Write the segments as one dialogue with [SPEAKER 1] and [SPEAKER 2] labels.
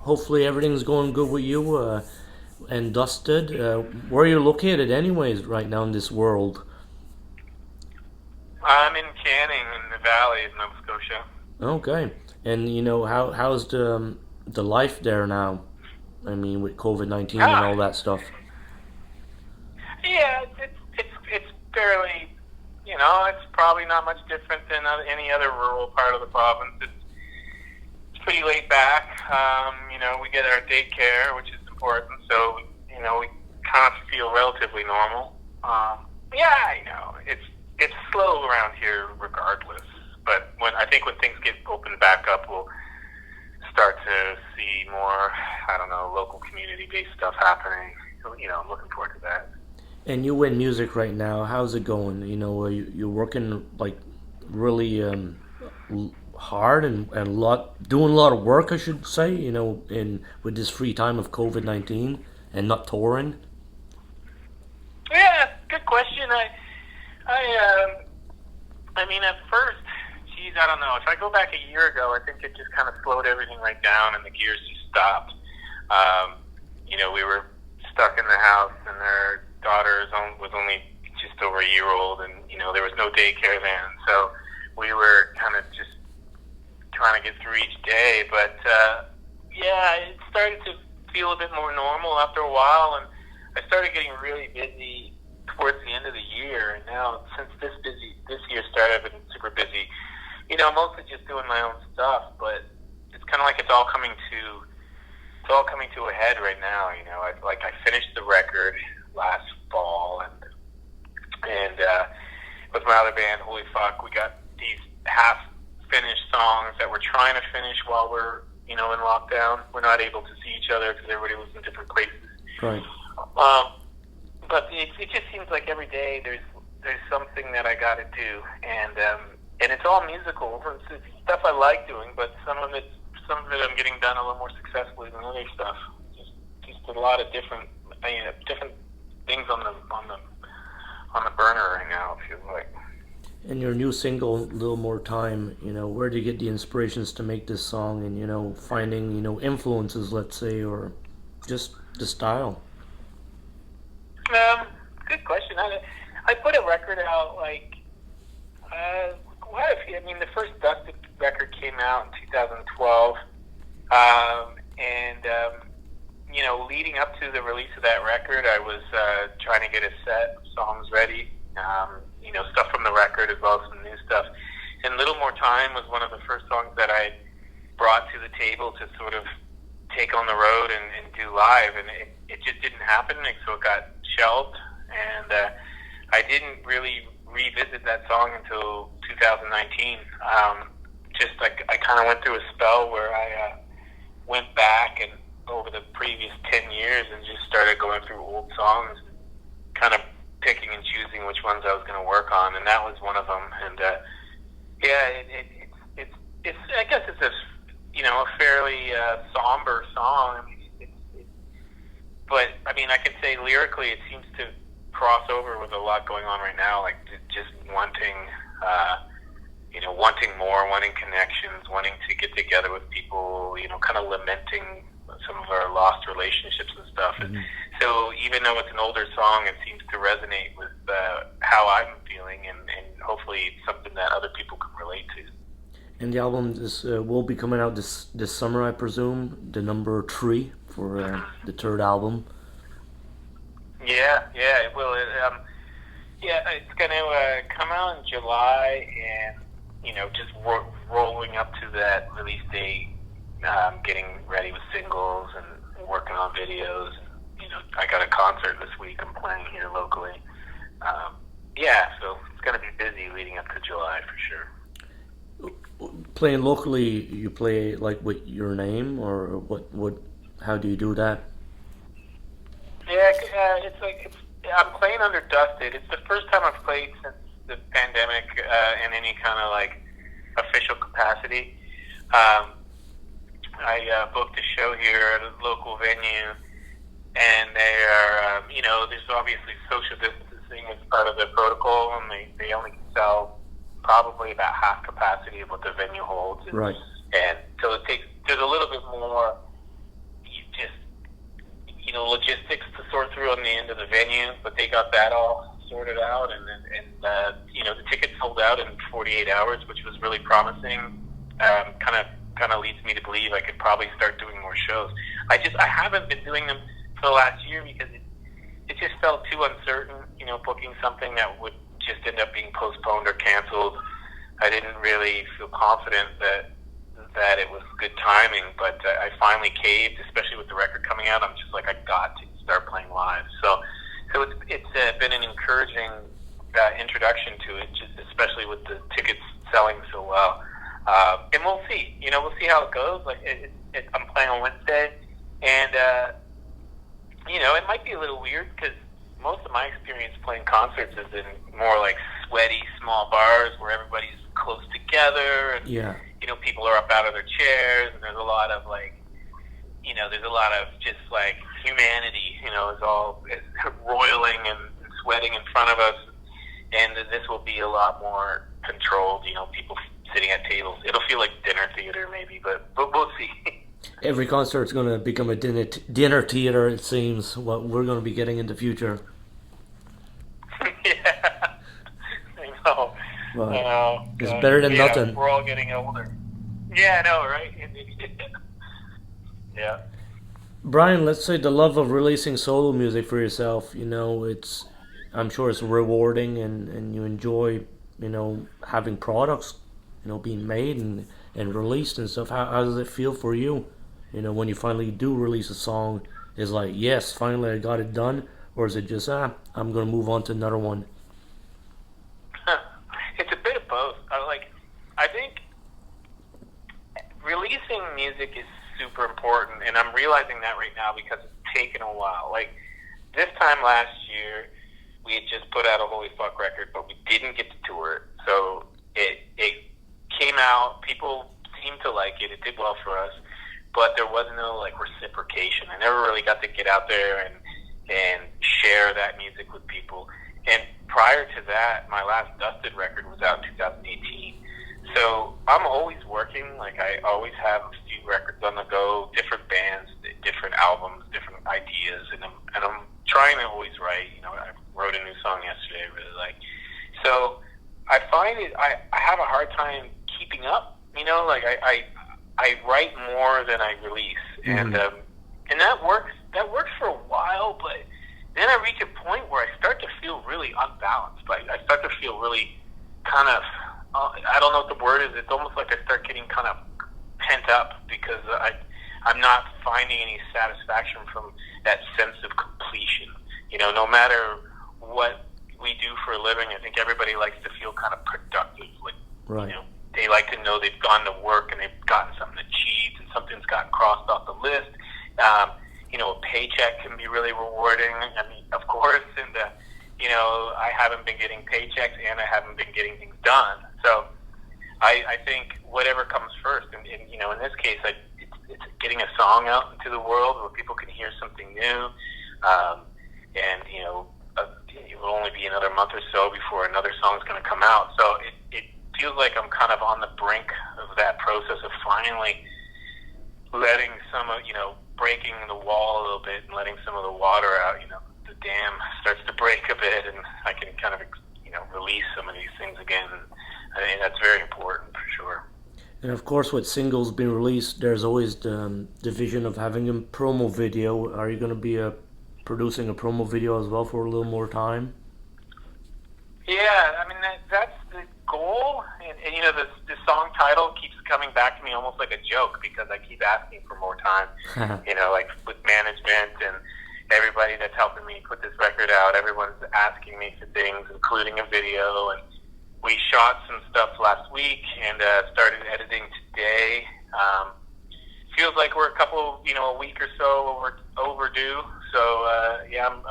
[SPEAKER 1] hopefully everything's going good with you and Dusted. Where are you located, anyways, right now in this world?
[SPEAKER 2] I'm in Canning in the Valley of Nova Scotia.
[SPEAKER 1] Okay, and how's the life there now? I mean, with COVID-19 and all
[SPEAKER 2] Ah,
[SPEAKER 1] that stuff.
[SPEAKER 2] yeah, it's fairly, it's probably not much different than any other rural part of the province. It's pretty laid back. We get our daycare, which is important, so we kind of feel relatively normal. Yeah, I know it's slow around here, regardless. But I think when things get opened back up, we'll start to see more, I don't know, local community-based stuff happening. I'm looking forward to that.
[SPEAKER 1] And you in music right now, how's it going? You're working like really hard and doing a lot of work, I should say. In with this free time of COVID-19 and not touring.
[SPEAKER 2] Yeah, good question. I mean, at first, geez, I don't know. If I go back a year ago, I think it just kind of slowed everything right down, and the gears just stopped. We were stuck in the house, and our was only just over a year old, and there was no daycare then, so we were kind of just trying to get through each day. But yeah, it started to feel a bit more normal after a while, and I started getting really busy towards the end of the year. And now, since this year started, I've been super busy. Mostly just doing my own stuff, but it's kind of like it's all coming to a head right now. I finished the record last fall, and with my other band, Holy Fuck, we got these half finished songs that we're trying to finish while we're in lockdown. We're not able to see each other because everybody lives in different places.
[SPEAKER 1] Right.
[SPEAKER 2] But it just seems like every day there's something that I got to do, and it's all musical. It's stuff I like doing, but some of it I'm getting done a little more successfully than other stuff. Just a lot of different things on the burner right now. It feels like.
[SPEAKER 1] And your new single, "Little More Time," where do you get the inspirations to make this song, and finding influences, let's say, or just the style?
[SPEAKER 2] Good question. I put a record out the first Dusted record came out in 2012, and leading up to the release of that record, I was trying to get a set of songs ready, stuff from the record as well as some new stuff. And "Little More Time" was one of the first songs that I brought to the table to sort of take on the road and do live, and it just didn't happen, and so it got shelved, and I didn't really revisit that song until 2019. I kind of went through a spell where I went back and over the previous 10 years and just started going through old songs, kind of picking and choosing which ones I was going to work on, and that was one of them. And yeah, it's I guess it's a fairly somber song. I mean, but I mean, I can say lyrically, it seems to cross over with a lot going on right now, like just wanting, wanting more, wanting connections, wanting to get together with people, kind of lamenting some of our lost relationships and stuff.
[SPEAKER 1] Mm-hmm.
[SPEAKER 2] And so even though it's an older song, it seems to resonate with how I'm feeling, and hopefully it's something that other people can relate to.
[SPEAKER 1] And the album will be coming out this summer, I presume. The number 3 for the third album.
[SPEAKER 2] Yeah, it will. It's going to come out in July, and just rolling up to that release date, getting ready with singles and working on videos. I got a concert this week I'm playing here locally. So it's going to be busy leading up to July for sure.
[SPEAKER 1] Playing locally, you play like with your name, or what? How do you do that?
[SPEAKER 2] Yeah, I'm playing under Dusted. It's the first time I've played since the pandemic in any kind of official capacity. I booked a show here at a local venue, and they are, there's obviously social distancing as part of the protocol, and they only can sell probably about half capacity of what the venue holds.
[SPEAKER 1] Right.
[SPEAKER 2] And so there's a little bit more logistics to sort through on the end of the venue, but they got that all sorted out, and the tickets sold out in 48 hours, which was really promising. Kind of leads me to believe I could probably start doing more shows. I haven't been doing them for the last year because it just felt too uncertain, booking something that would just end up being postponed or canceled. I didn't really feel confident that it was good timing, but I finally caved, especially with the record coming out. I'm just like, I got to start playing live. So it's been an encouraging introduction to it, just especially with the tickets selling so well. And we'll see. We'll see how it goes. Like I'm playing on Wednesday, and it might be a little weird because most of my experience playing concerts is in more like sweaty small bars where everybody's close together, and people are up out of their chairs, and there's a lot of just like humanity, is all roiling and sweating in front of us, and this will be a lot more controlled. People sitting at tables. It'll feel like dinner theater maybe, but we'll see.
[SPEAKER 1] Every concert's going to become a dinner theater, it seems, what we're going to be getting in the future.
[SPEAKER 2] Yeah, I know.
[SPEAKER 1] Well,
[SPEAKER 2] I know.
[SPEAKER 1] it's better than nothing.
[SPEAKER 2] We're all getting older. Yeah, I know, right? Yeah.
[SPEAKER 1] Brian, let's say the love of releasing solo music for yourself, I'm sure it's rewarding, and you enjoy, having products, being made and released and stuff. How does it feel for you? When you finally do release a song, is like, yes, finally I got it done, or is it just, I'm going to move on to another one?
[SPEAKER 2] It's a bit of both. I think releasing music is super important, and I'm realizing that right now because it's taken a while. Like this time last year, we had just put out a Holy Fuck record, but we didn't get to tour it. So it came out, people seemed to like it, it did well for us, but there was no like reciprocation. I never really got to get out there and share that music with people. And prior to that, my last Dusted record was out in 2018. So I'm always working, like I always have a few records on the go, different bands, different albums, different ideas, and I'm trying to always write. I wrote a new song yesterday I really like. So I find I have a hard time keeping up. I write more than I release, and that works for a while, but then I reach a point where I start to feel really unbalanced. I start to feel really kind of, I don't know what the word is. It's almost like I start getting kind of pent up because I'm not finding any satisfaction from that sense of completion. No matter what we do for a living, I think everybody likes to feel kind of productive.
[SPEAKER 1] Right.
[SPEAKER 2] They like to know they've gone to work and they've gotten something achieved and something's gotten crossed off the list. A paycheck can be really rewarding. I mean, of course, and I haven't been getting paychecks and I haven't been getting things done. So I think whatever comes first, and in this case, it's getting a song out into the world where people can hear something new, and it will only be another month or so before another song's going to come out. So it feels like I'm kind of on the brink of that process of finally letting some of, breaking the wall a little bit and letting some of the water out. The dam starts to break a bit, and I can kind of, release some of these things again. I think that's very important for sure.
[SPEAKER 1] And of course, with singles being released, there's always the vision of having a promo video. Are you going to be producing a promo video as well for a little more time?
[SPEAKER 2] Yeah, I mean that's the goal, and the song title keeps coming back to me almost like a joke because I keep asking for more time. Like with management and everybody that's helping me put this record out, everyone's asking me for things, including a video. And we shot some stuff last week and started editing today. Feels like we're a week or so overdue. So I'm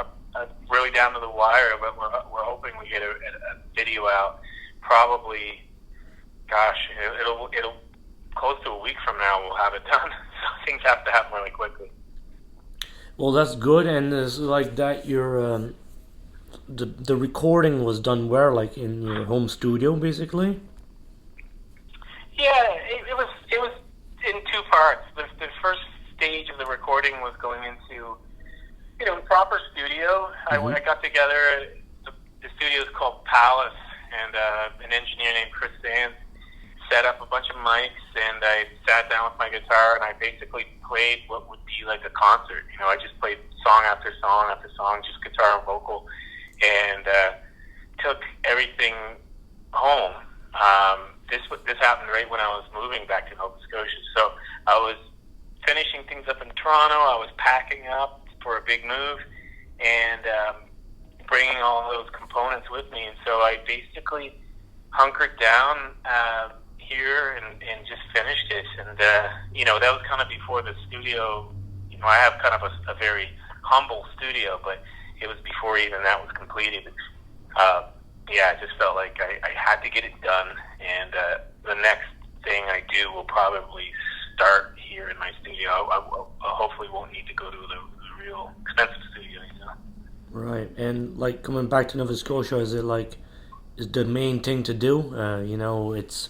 [SPEAKER 2] really down to the wire, but we're hoping we get a video out. Probably, it'll close to a week from now. We'll have it done. So things have to happen really quickly.
[SPEAKER 1] Well, that's good, and it's like that. Your the recording was done where, like in your home studio, basically.
[SPEAKER 2] Yeah, it was in two parts. The first stage of the recording was going into proper studio.
[SPEAKER 1] Mm-hmm.
[SPEAKER 2] I got together. The studio is called Palace, and an engineer named Chris Sands set up a bunch of mics, and I sat down with my guitar, and I basically played what would be like a concert. I just played song after song after song, just guitar and vocal, and took everything home. This happened right when I was moving back to Nova Scotia, so I was finishing things up in Toronto. I was packing up for a big move, and bringing all those components with me, and so I basically hunkered down here and just finished it. And that was kind of before the studio. I have kind of a very humble studio, but it was before even that was completed. I just felt like I had to get it done, and the next thing I do will probably start here in my studio. I hopefully won't need to go to the real expensive studio.
[SPEAKER 1] Right, and like coming back to Nova Scotia, is the main thing to do? It's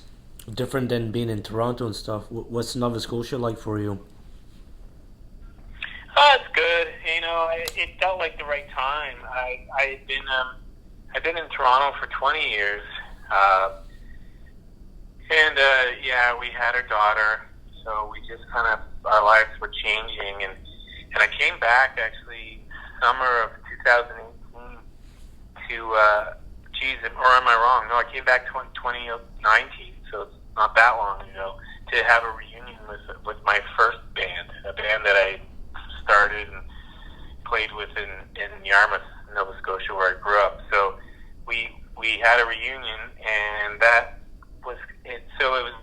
[SPEAKER 1] different than being in Toronto and stuff. What's Nova Scotia like for you?
[SPEAKER 2] It's good. It felt like the right time. I've been in Toronto for 20 years, and we had our daughter, so we just kind of our lives were changing, and I came back actually summer of 2018 to or am I wrong? No, I came back 2019, so it's not that long ago, to have a reunion with my first band, a band that I started and played with in Yarmouth, Nova Scotia, where I grew up. So we had a reunion, and that was it. So it was.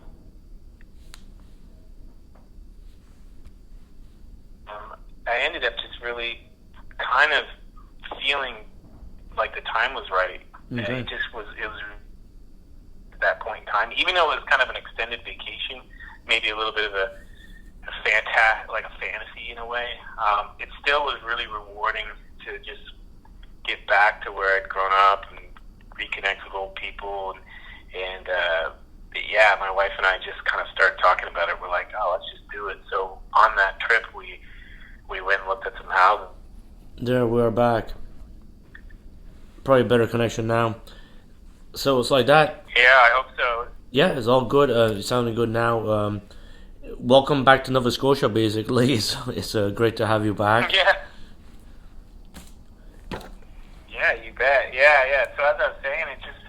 [SPEAKER 2] I ended up just really kind of feeling like the time was right.
[SPEAKER 1] Okay.
[SPEAKER 2] It was at that point in time, even though it was kind of an extended vacation, maybe a little bit of a fantasy in a way. It still was really rewarding to just get back to where I'd grown up and reconnect with old people, and my wife and I just kind of started talking about it. We're like, oh, let's just do it. So on that trip, we went and looked at some houses.
[SPEAKER 1] There, we're back. Probably a better connection now. So it's like that.
[SPEAKER 2] Yeah, I hope so.
[SPEAKER 1] Yeah, it's all good. It's sounding good now. Welcome back to Nova Scotia, basically. It's great to have you back.
[SPEAKER 2] Yeah. Yeah, you bet. Yeah. So as I was saying, it just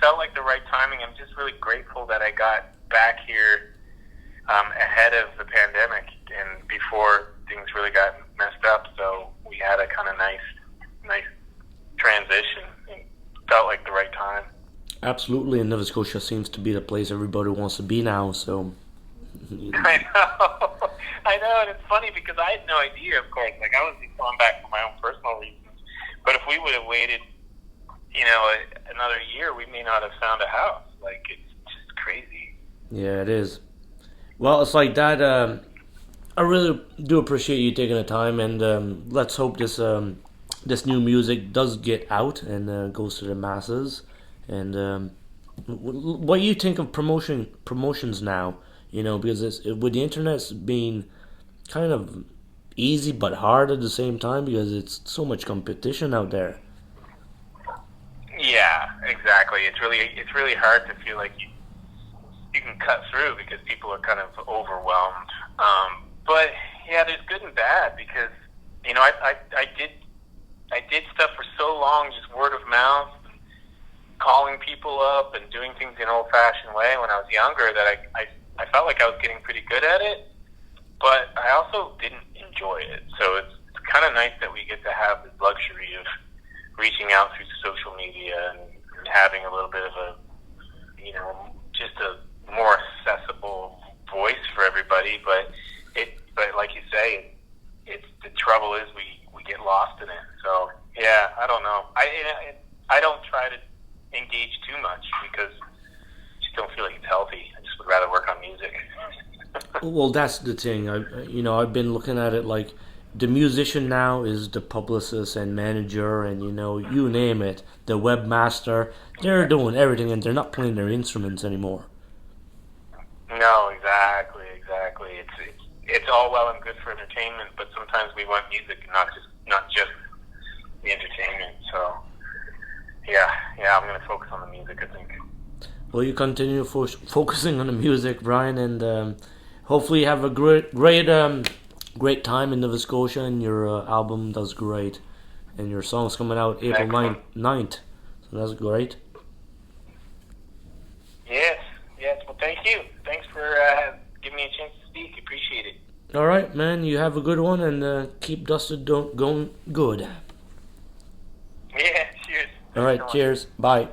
[SPEAKER 2] felt like the right timing. I'm just really grateful that I got back here ahead of the pandemic and before things really got messed up. So we had a kind of nice transition. It felt like the right time.
[SPEAKER 1] Absolutely, and Nova Scotia seems to be the place everybody wants to be now. So
[SPEAKER 2] I know, and it's funny because I had no idea. Of course, like I was just going back for my own personal reasons. But if we would have waited, another year, we may not have found a house. Like, it's just crazy.
[SPEAKER 1] Yeah, it is. Well, it's like that. I really do appreciate you taking the time, and let's hope this new music does get out and goes to the masses. And what do you think of promotions now? Because with the internet being kind of easy but hard at the same time, because it's so much competition out there.
[SPEAKER 2] Yeah, exactly. It's really hard to feel like you can cut through because people are kind of overwhelmed. But yeah, there's good and bad because I did stuff for so long, just word of mouth, calling people up and doing things in an old-fashioned way when I was younger, that I felt like I was getting pretty good at it, but I also didn't enjoy it. So it's kind of nice that we get to have this luxury of reaching out through social media and having a little bit of just a more accessible voice for everybody. But like you say, it's the trouble is we get lost in it. So yeah, I don't know. I don't try to engage too much because I just don't feel like it's healthy. I just would rather work on music.
[SPEAKER 1] Well, that's the thing. I've been looking at it like the musician now is the publicist and manager, and you name it, the webmaster. They're doing everything, and they're not playing their instruments anymore.
[SPEAKER 2] No, exactly. It's all well and good for entertainment, but sometimes we want music and not just not just the entertainment. So yeah, I'm going to focus on the music, I think.
[SPEAKER 1] Well, you continue focusing on the music, Brian, and hopefully you have a great time in Nova Scotia, and your album does great, and your song's coming out April 9th, so that's great.
[SPEAKER 2] Yes. Well, thank you. Thanks for giving me a chance to speak. Appreciate it.
[SPEAKER 1] All right, man. You have a good one, and keep Dusted going good.
[SPEAKER 2] Yeah. Cheers.
[SPEAKER 1] All right. Cheers. Bye.